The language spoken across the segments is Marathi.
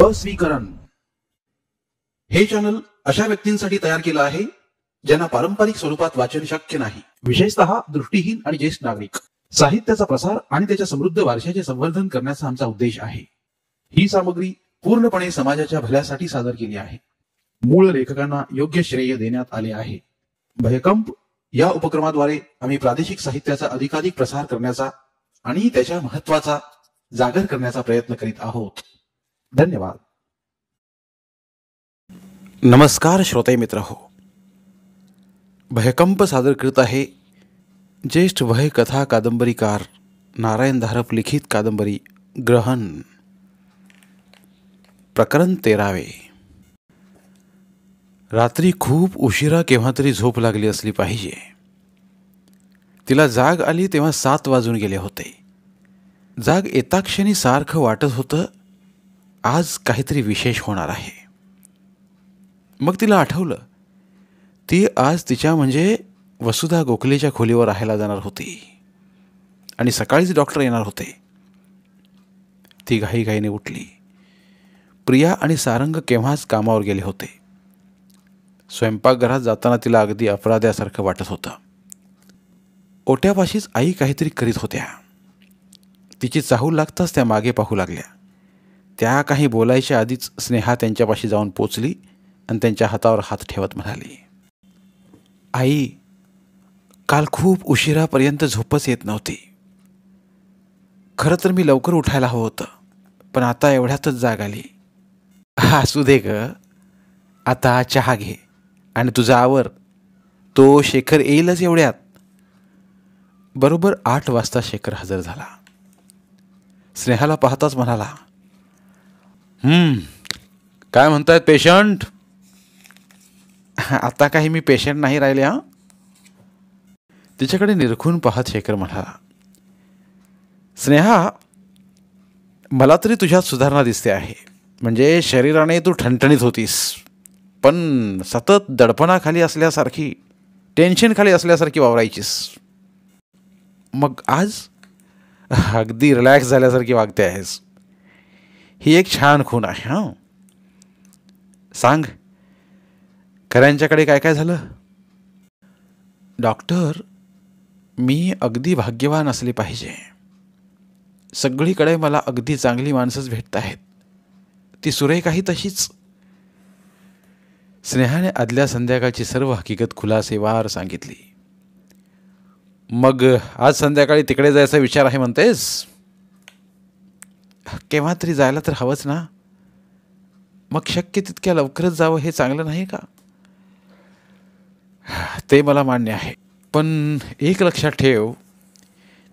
अस्वीकरण हे चॅनल अशा व्यक्तींसाठी तयार केलं आहे ज्यांना पारंपरिक स्वरूपात वाचन शक्य नाही, विशेषतः दृष्टीहीन आणि ज्येष्ठ नागरिक. साहित्याचा प्रसार आणि त्याच्या समृद्ध वारशाचे संवर्धन करण्याचा आमचा उद्देश आहे. ही सामग्री पूर्णपणे समाजाच्या भल्यासाठी सादर केली आहे. मूळ लेखकांना योग्य श्रेय देण्यात आले आहे. भयकंप या उपक्रमाद्वारे आम्ही प्रादेशिक साहित्याचा अधिकाधिक प्रसार करण्याचा आणि त्याच्या महत्त्वाचा जागर करण्याचा प्रयत्न करीत आहोत. धन्यवाद. नमस्कार श्रोते मित्र हो. भयकंप सादर करीत आहे ज्येष्ठ भय कथा कादंबरीकार नारायण धारप लिखित कादंबरी ग्रहण, प्रकरण 13. रात्री खूप उशिरा केव्हा तरी झोप लागली असली पाहिजे. तिला जाग आली तेव्हा 7 वाजून गेले होते. जाग येताक्षणी सारखं वाटत होतं आज काहीतरी विशेष होणार आहे. मग तिला आठवलं ती आज तिच्या म्हणजे वसुधा गोखलेच्या खोलीवर राहायला जाणार होती आणि सकाळीच डॉक्टर येणार होते. ती घाईघाईने उठली. प्रिया आणि सारंग केव्हाच कामावर गेले होते. स्वयंपाकघरात जाताना तिला अगदी अपराध्यासारखं वाटत होतं. ओट्यापाशीच आई काहीतरी करीत होत्या. तिची चाहूल लागताच त्या मागे पाहू लागल्या. त्या काही बोलायच्या आधीच स्नेहा त्यांच्यापाशी जाऊन पोचली आणि त्यांच्या हातावर हात ठेवत म्हणाली, आई, काल खूप उशिरापर्यंत झोपच येत नव्हती. खरं तर मी लवकर उठायला हवं होतं, पण आता एवढ्यातच जाग आली. असू दे ग, आता चहा घे आणि तुझा आवर. तो शेखर येईलच एवढ्यात. बरोबर 8 वाजता शेखर हजर झाला. स्नेहाला पाहताच म्हणाला, काय म्हणतायत पेशंट? आता काही मी पेशंट नाही राहिले. तिच्याकडे निरखून पाहत शेखर म्हणाला, स्नेहा, मला तरी तुझ्यात सुधारणा दिसते आहे. म्हणजे शरीराने तू ठणठणीत होतीस, पण सतत दडपणाखाली असल्यासारखी, टेन्शन खाली असल्यासारखी वावरायचीस. मग आज अगदी रिलॅक्स झाल्यासारखी वागते आहेस. ही एक छान खूण आहे. सांग, खऱ्यांच्याकडे काय काय झालं? डॉक्टर, मी अगदी भाग्यवान असले पाहिजे. सगळीकडे मला अगदी चांगली माणसंच भेटत आहेत. ती सुरेखाही तशीच. स्नेहाने आदल्या संध्याकाळची सर्व हकीकत खुलासेवार सांगितली. मग आज संध्याकाळी तिकडे जायचा विचार आहे म्हणतेस? केव्हा तरी जायला तर हवंच ना. मग शक्य तितक्या लवकरच जावं हे चांगलं नाही का? ते मला मान्य आहे, पण एक लक्षात ठेव,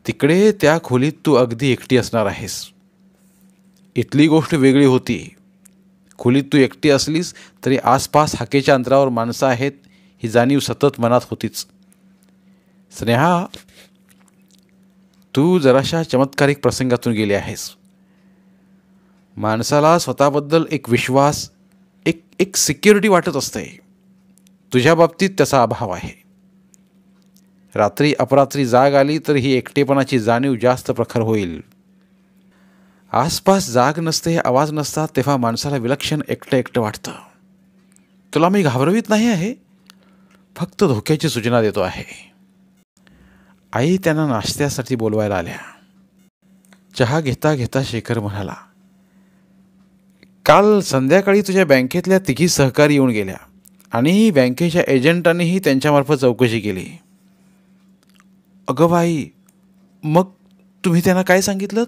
तिकडे त्या खोलीत तू अगदी एकटी असणार आहेस. इथली गोष्ट वेगळी होती. खोलीत तू एकटी असलीस तरी आसपास हाकेच्या अंतरावर माणसं आहेत ही जाणीव सतत मनात होतीच. स्नेहा, तू जराशा चमत्कारिक प्रसंगातून गेली आहेस. माणसाला स्वतःबद्दल एक विश्वास, एक सिक्युरिटी वाटत असते. तुझ्या बाबतीत त्याचा अभाव आहे. रात्री अपरात्री जाग आली तर ही एकटेपणाची जाणीव जास्त प्रखर होईल. आसपास जाग नसते, आवाज नसतात, तेव्हा माणसाला विलक्षण एकटं एकटं वाटतं. तुला मी घाबरवीत नाही आहे, फक्त धोक्याची सूचना देतो आहे. आई त्यांना नाश्त्यासाठी बोलवायला आल्या. चहा घेता घेता शेखर म्हणाला, काल संध्याकाळी तुझ्या बँकेतल्या 3 सहकारी येऊन गेल्या आणि बँकेच्या एजंटांनीही त्यांच्यामार्फत चौकशी केली. अगं बाई, मग तुम्ही त्यांना काय सांगितलं?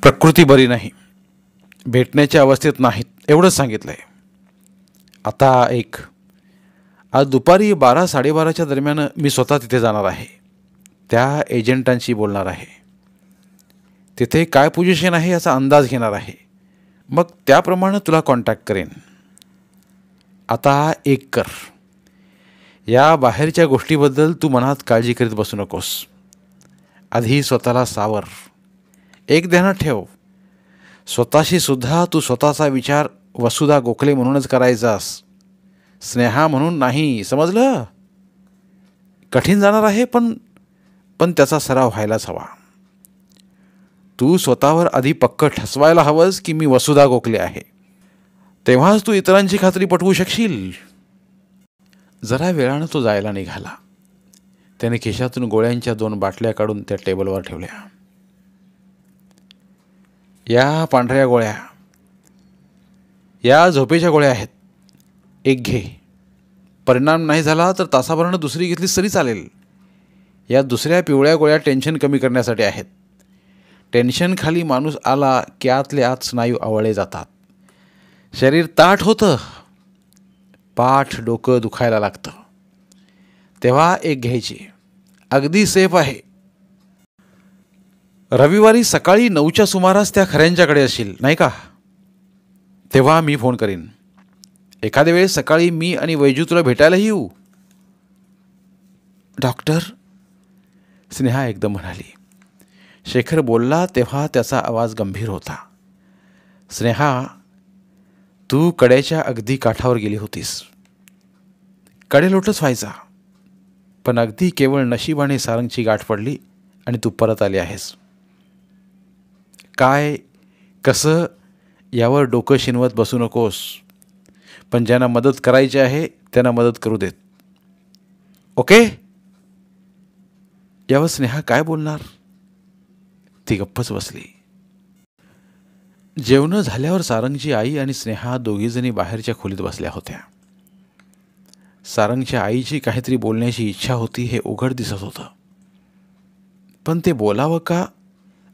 प्रकृती बरी नाही, भेटण्याच्या अवस्थेत नाहीत, एवढंच सांगितलंय. आता आज दुपारी 12-12:30च्या दरम्यान मी स्वतः तिथे जाणार आहे. त्या एजंटांशी बोलणार आहे. तिथे काय पोझिशन आहे याचा अंदाज घेणार आहे. मग त्याप्रमाणे तुला कॉन्टॅक्ट करेन. आता एक कर, या बाहेरच्या गोष्टीबद्दल तू मनात काळजी करीत बसू नकोस. आधी स्वतःला सावर. एक ध्यानात ठेव, स्वतःशी सुद्धा तू स्वतःचा विचार वसुधा गोखले म्हणूनच करायचास, स्नेहा म्हणून नाही. समजलं? कठीण जाणार आहे, पण त्याचा सराव व्हायलाच हवा. तू स्वतःवर आधी पक्क ठसवायला हवंस की मी वसुधा गोखले आहे, तेव्हाच तू इतरांची खात्री पटवू शकशील. जरा वेळानं तो जायला निघाला. त्याने खिशातून गोळ्यांच्या 2 बाटल्या काढून त्या टेबलवर ठेवल्या. या पांढऱ्या गोळ्या, या झोपेच्या गोळ्या आहेत. एक घे. परिणाम नाही झाला तर तासाभरानं दुसरी घेतलीस तरी चालेल. या दुसऱ्या पिवळ्या गोळ्या टेन्शन कमी करण्यासाठी आहेत. टेन्शन खाली माणूस आला की आतले आत स्नायू आवळले जातात, शरीर ताठ होतं, पाठ डोकं दुखायला लागतं. तेव्हा एक घ्यायची, अगदी सेफ आहे. रविवारी सकाळी 9च्या सुमारास त्या खऱ्यांच्याकडे असशील नाही का? तेव्हा मी फोन करीन. एखाद्या वेळेस सकाळी मी आणि वैजू तुला भेटायलाही येऊ. डॉक्टर, स्नेहा एकदम म्हणाली. शेखर बोलला तेव्हा त्याचा आवाज गंभीर होता. स्नेहा, तू कड्याच्या अगदी काठावर गेली होतीस. कडेलोटच व्हायचा, पण अगदी केवळ नशिबाने सारंगची गाठ पडली आणि तू परत आली आहेस. काय कसं यावर डोकं शिनवत बसू नकोस, पण ज्यांना मदत करायची आहे त्यांना मदत करू देत. ओके? यावर स्नेहा काय बोलणार? ती गप्पच बसली. जेवणं झाल्यावर सारंगची आई आणि स्नेहा दोघीजणी बाहेरच्या खोलीत बसल्या होत्या. सारंगच्या आईची काहीतरी बोलण्याची इच्छा होती हे उघड दिसत होतं, पण ते बोलावं का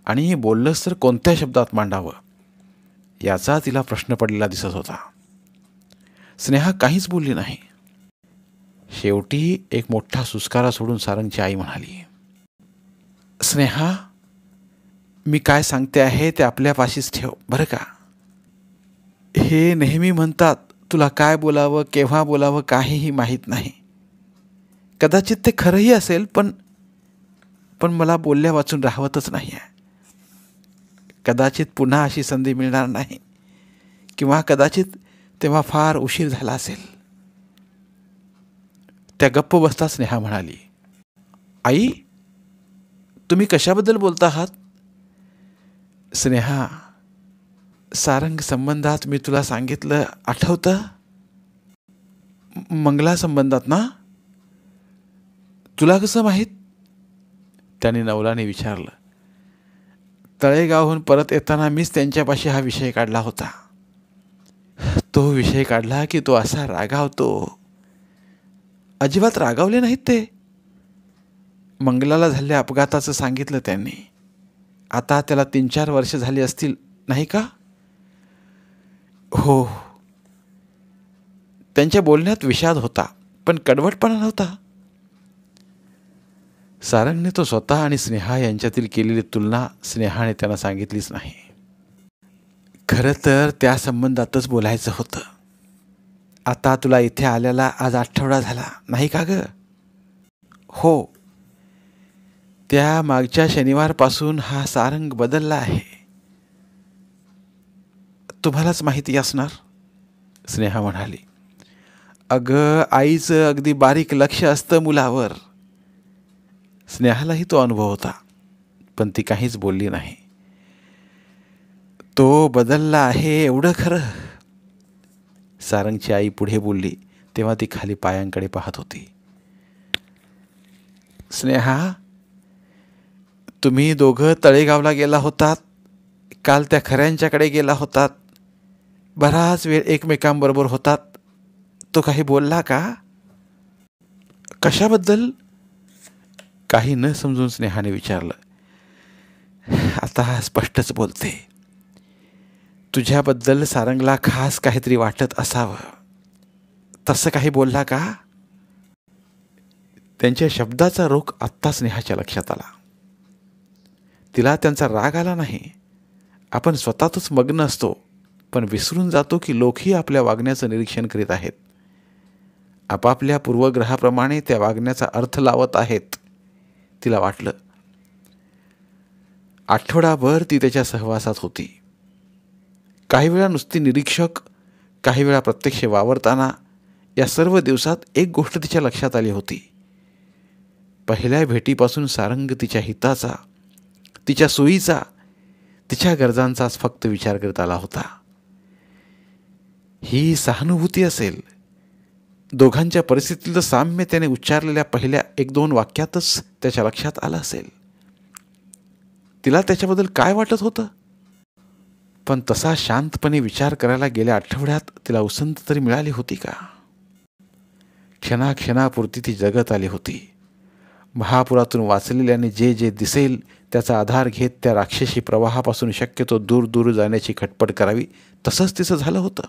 आणि हे बोललंच तर कोणत्या शब्दात मांडावं याचा तिला प्रश्न पडलेला दिसत होता. स्नेहा काहीच बोलली नाही. शेवटी एक मोठा सुस्कारा सोडून सारंगची आई म्हणाली, स्नेहा, मी काय सांगते आहे ते आपल्यापाशीच ठेव बरं का. हे नेहमी म्हणतात तुला काय बोलावं केव्हा बोलावं काहीही माहीत नाही. कदाचित ते खरंही असेल, पण मला बोलल्या वाचून राहवतच नाही आहे. कदाचित पुन्हा अशी संधी मिळणार नाही, किंवा कदाचित तेव्हा फार उशीर झाला असेल. त्या गप्प बसता स्नेहा म्हणाली, आई, तुम्ही कशाबद्दल बोलता आहात? स्नेहा, सारंग संबंधात मी तुला सांगितलं आठवतं? मंगला संबंधात ना? तुला कसं माहीत? त्याने नवलाने विचारलं. तळेगावहून परत येताना मीच त्यांच्यापाशी हा विषय काढला होता. तो विषय काढला की तो असा रागावतो. अजिबात रागावले नाहीत ते. मंगलाला झालेल्या अपघाताचं सांगितलं त्यांनी. आता त्याला 3-4 वर्ष झाली असतील नाही का? हो. त्यांच्या बोलण्यात विषाद होता, पण कडवटपणा नव्हता. सारंगने तो स्वतः आणि स्नेहा यांच्यातील केलेली तुलना स्नेहाने त्यांना सांगितलीच नाही. खरं तर त्या संबंधातच बोलायचं होतं. आता तुला इथे आल्याला आज आठवडा झाला नाही का ग? हो. त्या मागच्या शनिवारपासून हा सारंग बदलला आहे. तुम्हालाच माहिती असणार, स्नेहा म्हणाली. अगं, आईचं अगदी बारीक लक्ष असतं मुलावर. स्नेहालाही तो अनुभव होता, पण ती काहीच बोलली नाही. तो बदलला आहे एवढं खरं. सारंगची आई पुढे बोलली तेव्हा ती खाली पायांकडे पाहत होती. स्नेहा, तुम्ही दोघं तळेगावला गेला होतात. काल त्या खऱ्यांच्याकडे गेला होतात. बराच वेळ एकमेकांबरोबर होतात. तो काही बोलला का? कशाबद्दल? काही न समजून स्नेहाने विचारलं. आता स्पष्टच बोलते. तुझ्याबद्दल सारंगला खास काहीतरी वाटत असावं. तसं काही बोलला का? त्यांच्या शब्दाचा रोख आत्ता स्नेहाच्या लक्षात आला. तिला त्यांचा राग आला नाही. आपण स्वतःच मग्न असतो, पण विसरून जातो की लोकही आपल्या वागण्याचं निरीक्षण करीत आहेत. आपापल्या पूर्वग्रहाप्रमाणे त्या वागण्याचा अर्थ लावत आहेत. तिला वाटलं. आठवडाभर ती त्याच्या सहवासात होती. काही वेळा नुसती निरीक्षक, काही वेळा प्रत्यक्ष वावरताना. या सर्व दिवसात एक गोष्ट तिच्या लक्षात आली होती. पहिल्या भेटीपासून सारंग तिच्या हिताचा, तिच्या सोयीचा, तिच्या गरजांचाच फक्त विचार करत आला होता. ही सहानुभूती असेल. दोघांच्या परिस्थितीतलं साम्य त्याने उच्चारलेल्या पहिल्या 1-2 वाक्यातच त्याच्या लक्षात आलं असेल. तिला त्याच्याबद्दल काय वाटत होतं, पण तसा शांतपणे विचार करायला गेल्या आठवड्यात तिला उसंत तरी मिळाली होती का? क्षणापुरती ती जगत आली होती. महापुरातून वाचलेल्याने जे जे दिसेल त्याचा आधार घेत त्या राक्षसी प्रवाहापासून शक्यतो दूर दूर जाण्याची खटपट करावी, तसंच तिचं झालं होतं.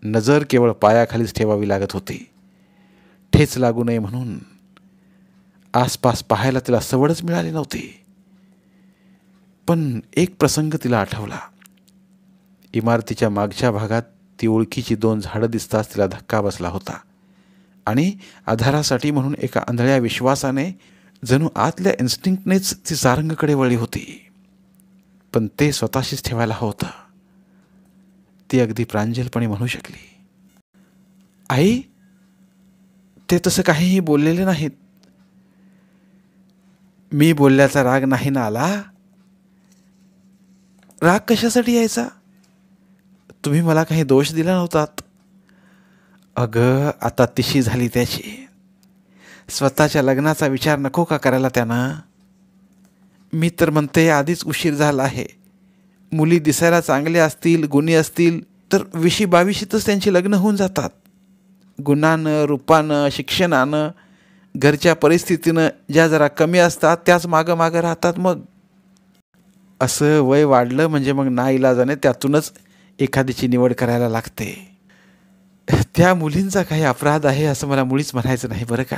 नजर केवळ पायाखालीच ठेवावी लागत होती, ठेच लागू नये म्हणून. आसपास पाहायला तिला सवडच मिळाली नव्हती. पण एक प्रसंग तिला आठवला. इमारतीच्या मागच्या भागात ती ओळखीची 2 झाडं दिसताच तिला धक्का बसला होता आणि आधारासाठी म्हणून एका आंधळ्या विश्वासाने, जणू आतल्या इन्स्टिंक्टनेच ती सारंगकडे वळली होती. पण ते स्वतःशीच ठेवायला होतं. ती अगदी प्रांजलपणे म्हणू शकली, आई, ते तसं काहीही बोललेले नाहीत. मी बोलल्याचा राग नाही ना आला? राग कशासाठी यायचा? तुम्ही मला काही दोष दिला नव्हतात. अगं, आता तिशी झाली त्याची. स्वतःच्या लग्नाचा विचार नको का करायला त्यानं? मी तर म्हणते आधीच उशीर झाला आहे. मुली दिसायला चांगल्या असतील, गुणी असतील तर 20-22तच त्यांची लग्न होऊन जातात. गुणानं, रूपानं, शिक्षणानं, घरच्या परिस्थितीनं ज्या जरा कमी असतात त्याच मागं मागं राहतात. मग असं वय वाढलं म्हणजे मग नाईलाजाने त्यातूनच एखादीची निवड करायला लागते. त्या मुलींचा काही अपराध आहे असं मला मुळीच म्हणायचं नाही बरं का.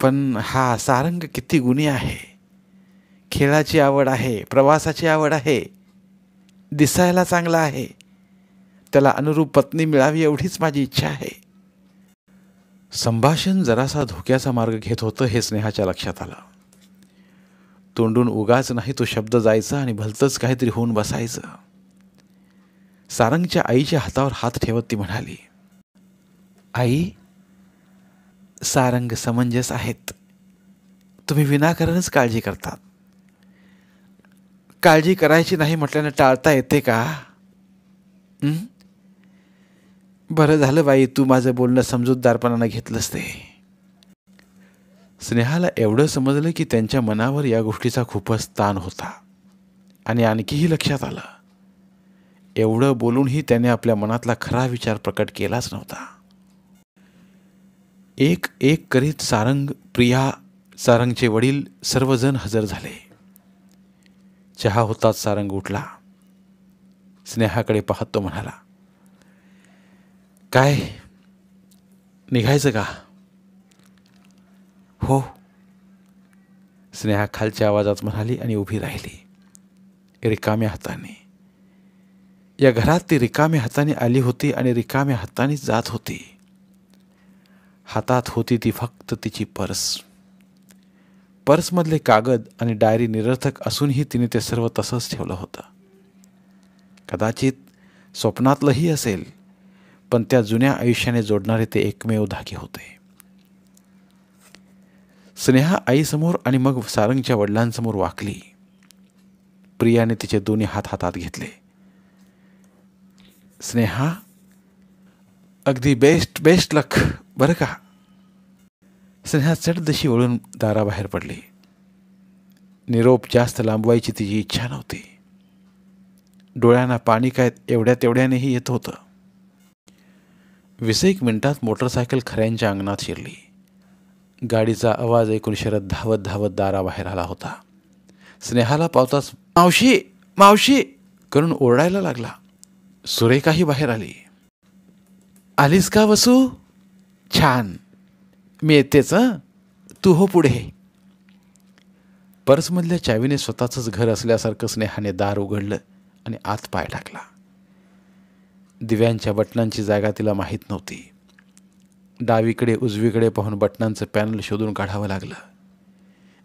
पण हा सारंग किती गुणी आहे. खेळाची आवड आहे, प्रवासाची आवड आहे, दिसायला चांगला आहे. त्याला अनुरूप पत्नी मिळावी एवढीच माझी इच्छा आहे. संभाषण जरासा धोक्याचा मार्ग घेत होतं हे स्नेहाच्या लक्षात आलं. तोंडून उगाच नाही तो शब्द जायचा आणि भलतंच काहीतरी होऊन बसायचं. सारंगच्या आईच्या हातावर हात ठेवत ती म्हणाली, आई, सारंग समंजस आहेत. तुम्ही विनाकारणच काळजी करतात. काळजी करायची नाही म्हटल्यानं टाळता येते का? बरं झालं बाई, तू माझं बोलणं समजूतदारपणानं घेतलंस ते. स्नेहाला एवढं समजलं की त्यांच्या मनावर या गोष्टीचा खूपच ताण होता. आणि आणखीही लक्षात आलं, एवढं बोलूनही त्याने आपल्या मनातला खरा विचार प्रकट केलाच नव्हता. एक एक करीत सारंग, प्रिया, सारंगचे वडील सर्वजण हजर झाले. चहा होताच सारंग उठला. स्नेहाकडे पाहत तो म्हणाला, काय, निघायचं का? हो, स्नेहा खालच्या आवाजात म्हणाली आणि उभी राहिली, रिकाम्या हाताने. या घरात ती रिकाम्या हाताने आली होती आणि रिकाम्या हातानेच जात होती. हातात होती ती फक्त तिची पर्स. पर्समधले कागद आणि डायरी निरर्थक असूनही तिने ते सर्व तसंच ठेवलं होतं. कदाचित स्वप्नातलंही असेल, पण त्या जुन्या आयुष्याने जोडणारे ते एकमेव धागे होते. स्नेहा आईसमोर आणि मग सारंगच्या वडिलांसमोर वाकली. प्रियाने तिचे दोन्ही हात हातात घेतले. स्नेहा, अगदी बेस्ट लक बरं का. स्नेहा चटदशी वळून दाराबाहेर पडली. निरोप जास्त लांबवायची तिची इच्छा नव्हती. डोळ्यांना पाणी काय एवढ्या तेवढ्यानेही येत होतं. 20 मिनिटात मोटरसायकल खऱ्यांच्या अंगणात शिरली. गाडीचा आवाज ऐकून शरद धावत धावत दाराबाहेर आला होता. स्नेहाला पावताच मावशी मावशी करून ओरडायला लागला. सुरेखाही बाहेर आली. आलीस का वसू? छान, मी येतेच. तू हो पुढे. पर्समधल्या चावीने स्वतःचंच घर असल्यासारखं स्नेहाने दार उघडलं आणि आत पाय टाकला. दिव्यांच्या बटनांची जागा तिला माहीत नव्हती. डावीकडे उजवीकडे पाहून बटनांचं पॅनल शोधून काढावं लागलं.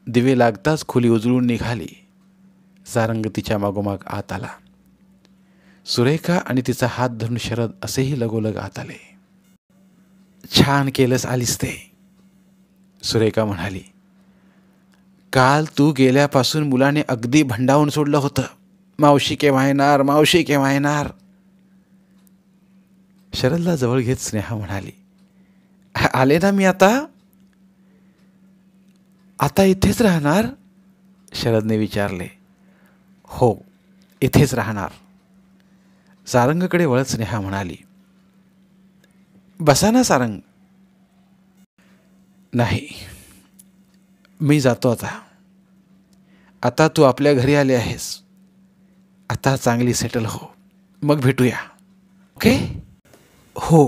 दिवे लागताच खोली उजळून निघाली. सारंग तिच्या मागोमाग आत आला. सुरेखा आणि तिचा हात धरून शरद असेही लगोलग आत आले. छान केलंस आलीस ते, सुरेखा म्हणाली. काल तू गेल्यापासून मुलाने अगदी भंडावून सोडलं होतं. मावशी केव्हा येणार, मावशी केव्हा येणार. शरदला जवळ घेत स्नेहा म्हणाली, आले ना मी आता. आता इथेच राहणार? शरदने विचारले. हो, इथेच राहणार. सारंगकडे वळत स्नेहा म्हणाली, बसा ना सारंग. नाही, मी जातो आता. आता तू आपल्या घरी आले आहेस. आता चांगली सेटल हो, मग भेटूया. ओके? हो,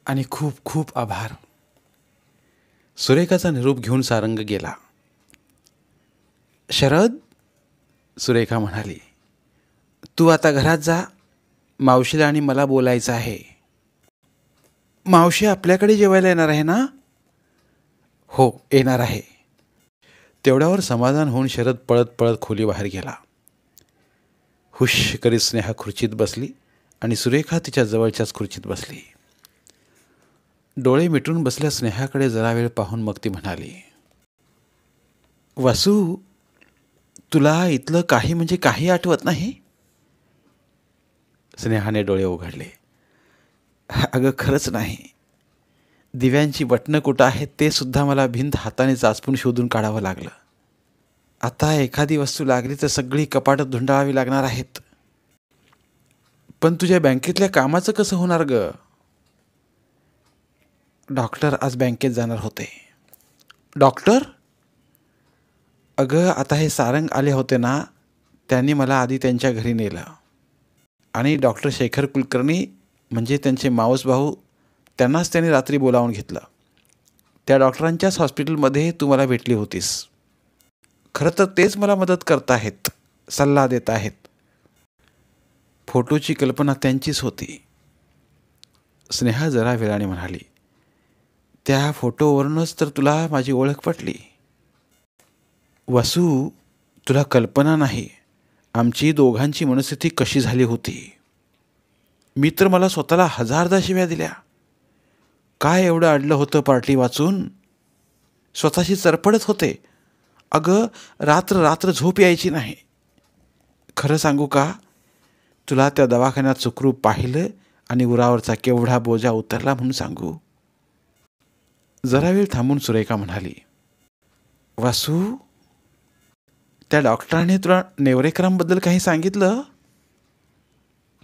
आणि खूप खूप आभार. सुरेखाचा निरोप घेऊन सारंग गेला. शरद, सुरेखा म्हणाली, तू आता घरात जा. मावशीला आणि मला बोलायचं आहे. मावशी आपल्याकडे जेवायला येणार आहे ना? हो, येणार आहे. तेवढ्यावर समाधान होऊन शरद पळत पळत खोलीबाहेर गेला. हुश करीत स्नेहा खुर्चीत बसली आणि सुरेखा तिच्या जवळच्याच खुर्चीत बसली. डोळे मिटून बसल्या स्नेहाकडे जरा वेळ पाहून मग ती म्हणाली, वासू, तुला इथलं काही म्हणजे काही आठवत नाही? स्नेहाने डोळे उघडले. अगं खरंच नाही. दिव्यांची बटणं कुठं आहेत ते सुद्धा मला भिंत हाताने चाचपून शोधून काढावं लागलं. आता एखादी वस्तू लागली तर सगळी कपाटात धुंडाळावी लागणार आहेत. पण तुझ्या बँकेतल्या कामाचं कसं होणार ग? डॉक्टर आज बँकेत जाणार होते. डॉक्टर? अगं आता हे सारंग आले होते ना, त्यांनी मला आधी त्यांच्या घरी नेलं आणि डॉक्टर शेखर कुलकर्णी म्हणजे त्यांचे मावस भाऊ, त्यांनाच त्यांनी रात्री बोलावून घेतलं. त्या डॉक्टरांच्याच हॉस्पिटलमध्ये तू मला भेटली होतीस. खरं तर तेच मला मदत करत आहेत, सल्ला देत आहेत. फोटोची कल्पना त्यांचीच होती. स्नेहा जरा वेळाने म्हणाली, त्या फोटोवरूनच तर तुला माझी ओळख पटली. वसू, तुला कल्पना नाही आमची दोघांची मनस्थिती कशी झाली होती. मी तर मला स्वतःला हजारदा शिव्या दिल्या. काय एवढं अडलं होतं पार्टी वाचून. स्वतःशी चरपडत होते. अगं रात्र रात्र झोप यायची नाही. खरं सांगू का, तुला त्या दवाखान्यात सुखरूप पाहिलं आणि उरावरचा केवढा बोजा उतरला म्हणून सांगू. जरा वेळ थांबून सुरेखा म्हणाली, वासू, त्या डॉक्टरांनी तुला नेवरेकरांबद्दल काही सांगितलं?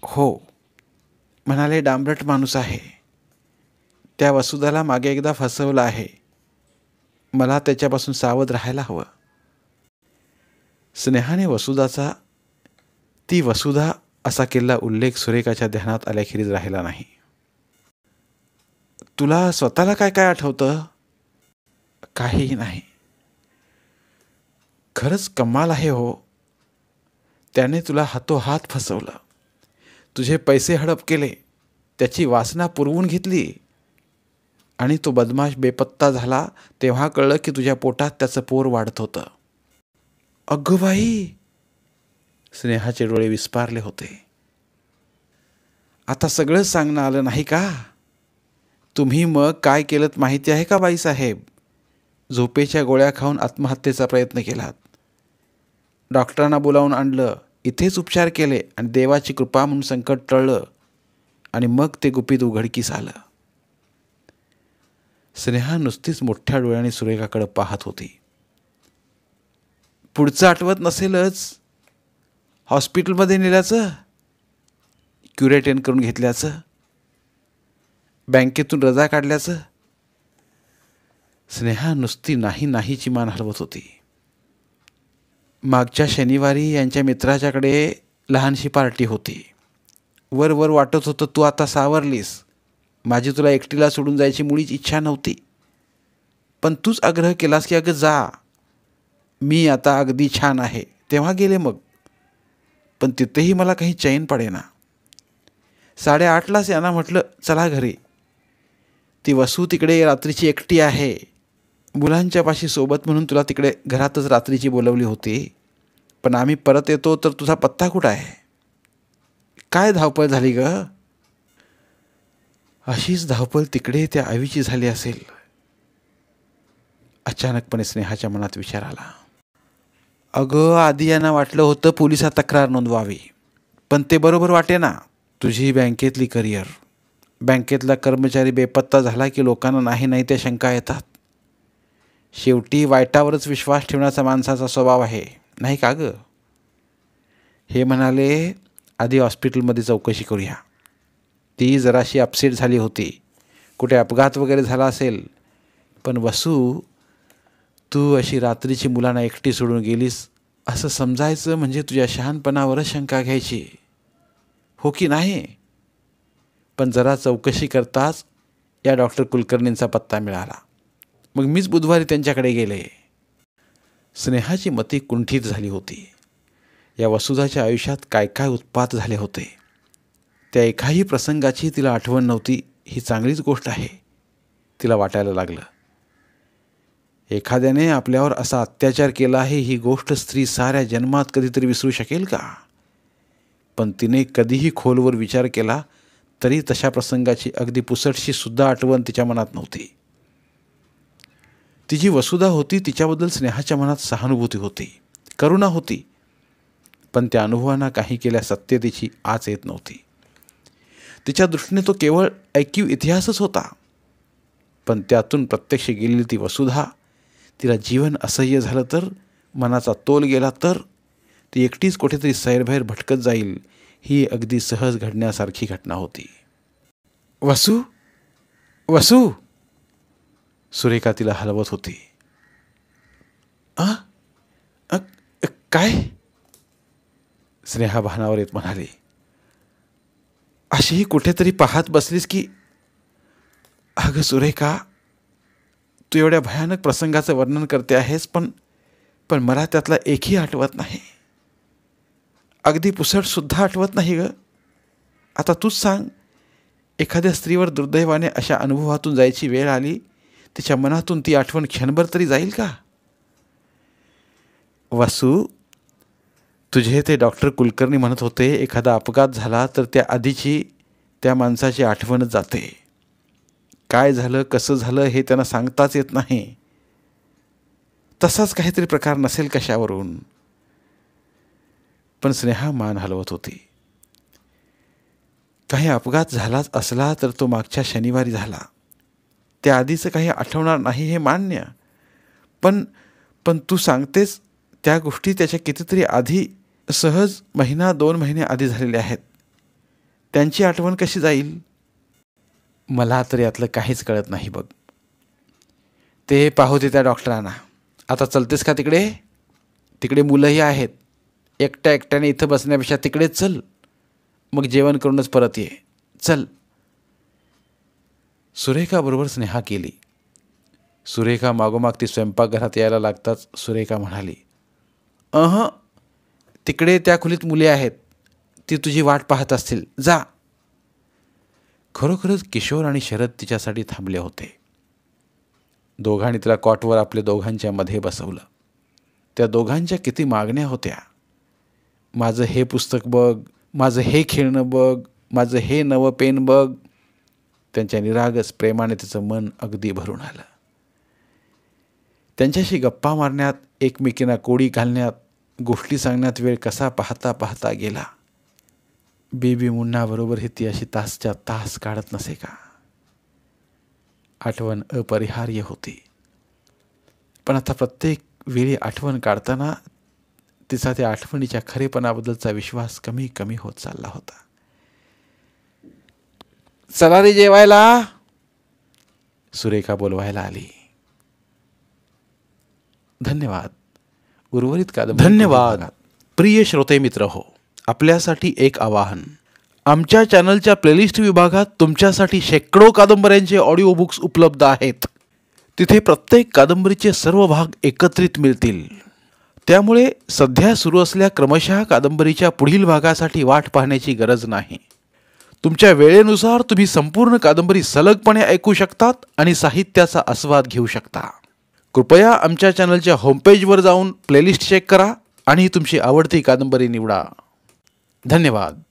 हो, म्हणाले डांबरट माणूस आहे. त्या वसुधाला मागे एकदा फसवलं आहे. मला त्याच्यापासून सावध राहायला हवं. स्नेहाने वसुधाचा, ती वसुधा असा केलेला उल्लेख सुरेखाच्या ध्यानात आल्याखेरीज राहिला नाही. तुला स्वतःला काय काय आठवतं? काहीही नाही. खरंच कमाल आहे हो. त्याने तुला हातोहात फसवलं. तुझे पैसे हडप केले, त्याची वासना पुरवून घेतली आणि तो बदमाश बेपत्ता झाला तेव्हा कळलं की तुझ्या पोटात त्याचं पोर वाढत होतं. अगं बाई, स्नेहाचे डोळे विस्पारले होते. आता सगळंच सांगणं आलं नाही का? तुम्ही मग काय केलं माहिती आहे का बाईसाहेब? झोपेच्या गोळ्या खाऊन आत्महत्येचा प्रयत्न केलात. डॉक्टरांना बोलावून आणलं, इथेच उपचार केले आणि देवाची कृपा म्हणून संकट टळलं आणि मग ते गुपित उघडकीस आलं. स्नेहा नुसतीच मोठ्या डोळ्याने सुरेखाकडे पाहत होती. पुढचं आठवत नसेलच? हॉस्पिटलमध्ये नेल्याचं, क्युरेटेन करून घेतल्याचं, बँकेतून रजा काढल्याचं. स्नेहा नुसती नाही नाहीची मान हलवत होती. मागच्या शनिवारी यांच्या मित्राच्याकडे लहानशी पार्टी होती. वर वर वाटत होतं तू आता सावरलीस. माझी तुला एकटीला सोडून जायची मुळीच इच्छा नव्हती. पण तूच आग्रह केलास की अगं जा, मी आता अगदी छान आहे. तेव्हा गेले मग. पण तिथेही मला काही चैन पडेना. 8:30लाच यांना म्हटलं चला घरी. ती वसू तिकडे रात्रीची एकटी आहे. मुलांच्या पाशी सोबत म्हणून तुला तिकडे घरातच रात्रीची बोलवली होती. पण आम्ही परत येतो तर तुझा पत्ता कुठं आहे? काय धावपळ झाली ग? अशीच धावपळ तिकडे त्या आईची झाली असेल. अचानकपणे स्नेहाच्या मनात विचार आला. अगं, आधी यांना वाटलं होतं पोलिसात तक्रार नोंदवावी, पण ते बरोबर वाटे ना. तुझी बँकेतली करिअर, बँकेतला कर्मचारी बेपत्ता झाला की लोकांना नाही त्या शंका येतात. शेवटी वाईटावरच विश्वास ठेवण्याचा माणसाचा स्वभाव आहे, नाही का गं? हे म्हणाले, आधी हॉस्पिटलमध्ये चौकशी करूया. ती जराशी अपसेट झाली होती, कुठे अपघात वगैरे झाला असेल. पण वसू, तू अशी रात्रीची मुलांना एकटी सोडून गेलीस असं समजायचं म्हणजे तुझ्या शहाणपणावरच शंका घ्यायची, हो की नाही? पण जरा चौकशी करताच या डॉक्टर कुलकर्णींचा पत्ता मिळाला. मग मीच बुधवारी त्यांच्याकडे गेले. स्नेहाची मती कुंठित झाली होती. या वसुधाच्या आयुष्यात काय काय उत्पात झाले होते, त्या एकाही प्रसंगाची तिला आठवण नव्हती. ही चांगलीच गोष्ट आहे, तिला वाटायला लागलं. एखाद्याने आपल्यावर असा अत्याचार केला आहे ही गोष्ट स्त्री साऱ्या जन्मात कधीतरी विसरू शकेल का? पण तिने कधीही खोलवर विचार केला तरी तशा प्रसंगाची अगदी पुसटशी सुद्धा आठवण तिच्या मनात नव्हती. ती जी वसुधा होती तिच्याबद्दल स्नेहाच्या मनात सहानुभूती होती, करुणा होती, पण त्या अनुभवांना काही केल्या सत्यतेची आच येत नव्हती. तिच्या दृष्टीने तो केवळ ऐकीव इतिहासच होता. पण त्यातून प्रत्यक्ष गेलेली ती वसुधा, तिला जीवन असह्य झालं तर, मनाचा तोल गेला तर, ती एकटीच कुठेतरी सैरभैर भटकत जाईल, ही अगदी सहज घडण्यासारखी घटना होती. वसू, वसू, सुरेखा तिला हलवत होती. काय? स्नेहा भानावर येत म्हणाली. अशीही कुठेतरी पाहत बसलीस की? अगं सुरेखा, तू एवढ्या भयानक प्रसंगाचं वर्णन करते आहेस, पण मला त्यातला एकही आठवत नाही. अगदी पुसटसुद्धा आठवत नाही ग. आता तूच सांग, एखाद्या स्त्रीवर दुर्दैवाने अशा अनुभवातून जायची वेळ आली, तिच्या मनातून ती आठवण क्षणभर तरी जाईल का? वसू, तुझे ते डॉक्टर कुलकर्णी म्हणत होते एखादा अपघात झाला तर त्या आधीची त्या माणसाची आठवणच जाते. काय झालं, कसं झालं हे त्यांना सांगताच येत नाही. तसाच काहीतरी प्रकार नसेल कशावरून? पण स्नेहा मान हलवत होती. काही अपघात झालाच असला तर तो मागच्या शनिवारी झाला. त्या आधीचं काही आठवणार नाही हे मान्य, पण तू सांगतेस त्या गोष्टी त्याच्या कितीतरी आधी, सहज 1-2 महिने आधी झालेल्या आहेत. त्यांची आठवण कशी जाईल? मला तर यातलं काहीच कळत नाही बघ. ते पाहू दे त्या डॉक्टरांना. आता चलतेस का तिकडे? तिकडे मुलंही आहेत. एकट्याने इथं बसण्यापेक्षा तिकडेच चल, मग जेवण करूनच परत ये. चल. सुरेखाबरोबर स्नेहा केली. सुरेखा मागोमाग ती स्वयंपाकघरात यायला लागताच सुरेखा म्हणाली, तिकडे त्या खोलीत मुले आहेत, ती तुझी वाट पाहत असतील, जा. खरोखरच किशोर आणि शरद तिच्यासाठी थांबले होते. दोघांनी तिला कॉटवर आपल्या दोघांच्या मध्ये बसवलं. त्या दोघांच्या किती मागण्या होत्या. माझं हे पुस्तक बघ, माझं हे खेळणं बघ, माझं हे नवं पेन बघ. त्यांच्या निरागस प्रेमाने तिचं मन अगदी भरून आलं. त्यांच्याशी गप्पा मारण्यात, एकमेकींना कोडी घालण्यात, गोष्टी सांगण्यात वेळ कसा पाहता पाहता गेला. बेबी मुन्नाबरोबर ती अशी तासच्या तास काढत नसे का? आठवण अपरिहार्य होती. पण आता प्रत्येक वेळी आठवण काढताना तिचा त्या आठवणीच्या खरेपणाबद्दलचा विश्वास कमी कमी होत चालला होता. चला रे जेवायला, सुरेखा बोलवायला आली. धन्यवाद. उर्वरित कादंबरी. धन्यवाद. प्रिय श्रोते मित्र हो, आपल्यासाठी एक आवाहन. आमच्या चॅनलच्या प्लेलिस्ट विभागात तुमच्यासाठी शेकडो कादंबऱ्यांचे ऑडिओ बुक्स उपलब्ध आहेत. तिथे प्रत्येक कादंबरीचे सर्व भाग एकत्रित मिळतील. त्यामुळे सध्या सुरू असलेल्या क्रमशः कादंबरीच्या पुढील भागासाठी वाट पाहण्याची गरज नाही. तुमच्या वेळेनुसार तुम्ही संपूर्ण कादंबरी सलगपणे ऐकू शकतात आणि साहित्याचा आस्वाद घेऊ शकता. कृपया आमच्या चॅनलच्या होमपेजवर जाऊन प्लेलिस्ट चेक करा आणि तुमची आवडती कादंबरी निवडा. धन्यवाद.